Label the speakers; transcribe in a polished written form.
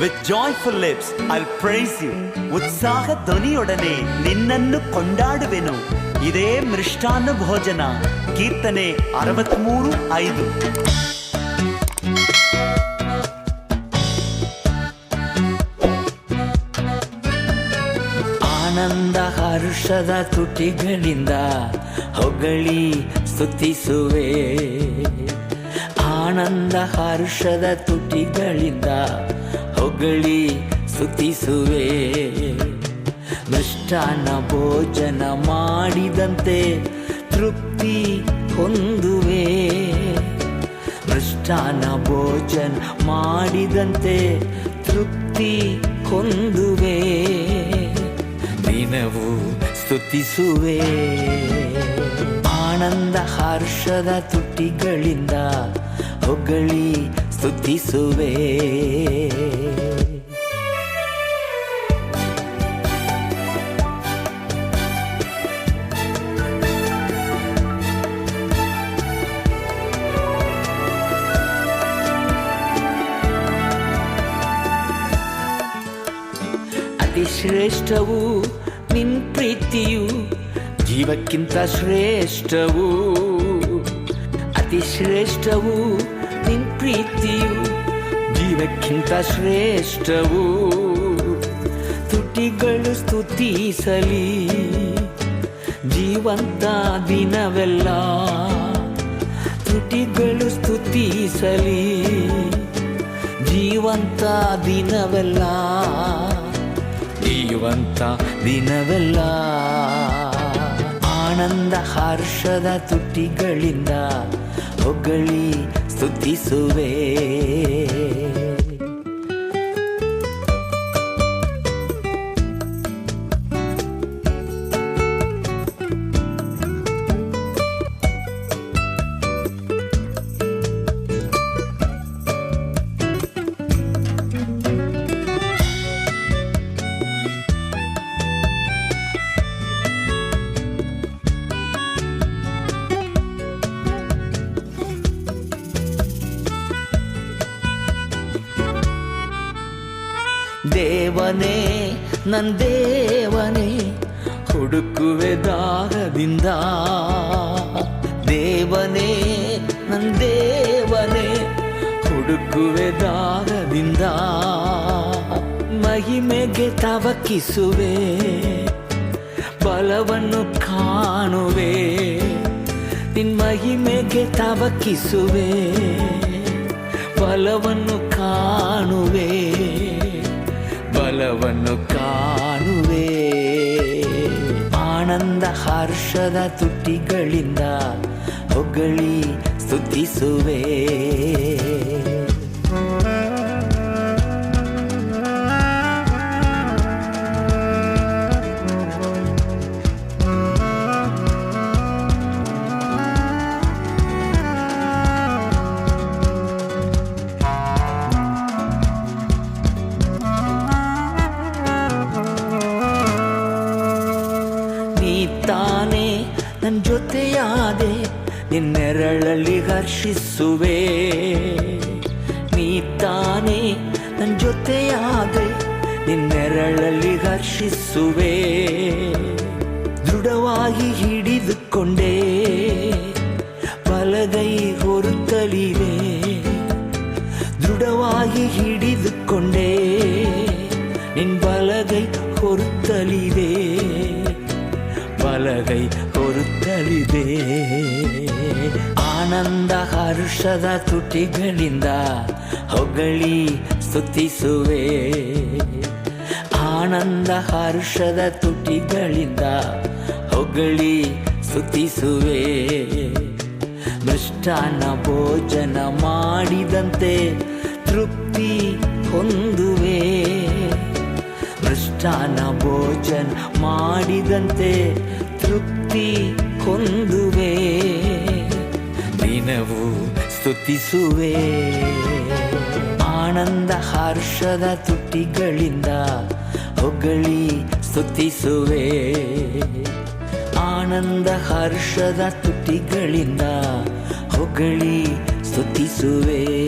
Speaker 1: With joyful lips I'll praise you. ಉತ್ಸಾಹ ಧ್ವನಿಯೊಡನೆ ನಿನ್ನನ್ನು ಕೊಂಡಾಡುವೆನು. ಇದೇ ಮೃಷ್ಟಾನ್ನ ಭೋಜನ. ಕೀರ್ತನೆ 63:5. ಆನಂದ ಹರ್ಷದ ತುಟಿಗಳಿಂದ ಹೊಗಳಿ ಸ್ತುತಿಸುವೆ. ಆನಂದ ಹರ್ಷದ ತುಟಿಗಳಿಂದ ಹೊಗಳಿ ಸ್ತುತಿಸುವೆ. ಮೃಷ್ಟಾನ್ನ ಭೋಜನ ಮಾಡಿದಂತೆ ತೃಪ್ತಿ ಹೊಂದುವೆ. ಮೃಷ್ಟಾನ್ನ ಭೋಜನ ಮಾಡಿದಂತೆ ತೃಪ್ತಿ ಹೊಂದುವೆ. ದಿನವೂ ಸ್ತುತಿಸುವೆ. ಆನಂದ ಹರ್ಷದ ತುಟಿಗಳಿಂದ ಹೊಗಳಿ ಸ್ತುತಿಸುವೆ. ಅತಿ ಶ್ರೇಷ್ಠವು ನಿನ್ ಪ್ರೀತಿಯು, ಜೀವಕ್ಕಿಂತ ಶ್ರೇಷ್ಠವು. ಅತಿ ಶ್ರೇಷ್ಠವು ನಿನ್ ಪ್ರೀತಿಯು, ಜೀವಕ್ಕಿಂತ ಶ್ರೇಷ್ಠವು. ತುಟಿಗಳು ಸ್ತುತಿಸಲಿ ಜೀವಂತ ದಿನವೆಲ್ಲ. ತುಟಿಗಳು ಸ್ತುತಿಸಲಿ ಜೀವಂತ ದಿನವೆಲ್ಲ. ಜೀವಂತ ದಿನವೆಲ್ಲ. ಆನಂದ ಹರ್ಷದ ತುಟಿಗಳಿಂದ ಹೊಗಳಿ ಸ್ತುತಿಸುವೆ. ದೇವನೇ ನನ್ ದೇವನೇ ಹುಡುಕುವೆ ದಾರದಿಂದ. ದೇವನೇ ನನ್ ದೇವನೇ ಹುಡುಕುವೆ ದಾರದಿಂದ. ಮಹಿಮೆಗೆ ತವಕಿಸುವೆ, ಬಲವನ್ನು ಕಾಣುವೆ. ನಿನ್ ಮಹಿಮೆಗೆ ತವಕಿಸುವೆ, ಬಲವನ್ನು ಕಾಣುವೆ. ಬಲವನ್ನು ಕಾಣುವೆ. ಆನಂದ ಹರ್ಷದ ತುಟಿಗಳಿಂದ ಹೊಗಳಿ ಸ್ತುತಿಸುವೆ. ತಾನೇ ನನ್ನ ಜೊತೆಯಾದೆ, ನಿನ್ನೆರಳಲ್ಲಿ ಹರ್ಷಿಸುವೆ. ನೀ ತಾನೇ ನನ್ನ ಜೊತೆಯಾದೆ, ನಿನ್ನೆರಳಲ್ಲಿ ಹರ್ಷಿಸುವೆ. ದೃಢವಾಗಿ ಹಿಡಿದುಕೊಂಡೆ, ಬಲಗೈ ಹೊರುತ್ತಲಿವೆ. ದೃಢವಾಗಿ ಹಿಡಿದುಕೊಂಡೆ, ನಿನ್ ಬಲಗೈ ಹೊರುತ್ತಲಿದೆ. ಬಲಗೈ ಹೊರುತ್ತಲಿದೆ. ಆನಂದ ಹರ್ಷದ ತುಟಿಗಳಿಂದ ಹೊಗಳಿ ಸ್ತುತಿಸುವೆ. ಆನಂದ ಹರ್ಷದ ತುಟಿಗಳಿಂದ ಹೊಗಳಿ ಸ್ತುತಿಸುವೆ. ಮೃಷ್ಟಾನ್ನ ಭೋಜನ ಮಾಡಿದಂತೆ ತೃಪ್ತಿ ಹೊಂದುವೆ. ಮೃಷ್ಟಾನ್ನ ಭೋಜನ ಮಾಡಿದಂತೆ ತೃಪ್ತಿ ಹೊಂದುವೆ. ದಿನವೂ ಸ್ತುತಿಸುವೆ. ಆನಂದ ಹರ್ಷದ ತುಟಿಗಳಿಂದ ಹೊಗಳಿ ಸ್ತುತಿಸುವೆ. ಆನಂದ ಹರ್ಷದ ತುಟಿಗಳಿಂದ ಹೊಗಳಿ ಸ್ತುತಿಸುವೆ.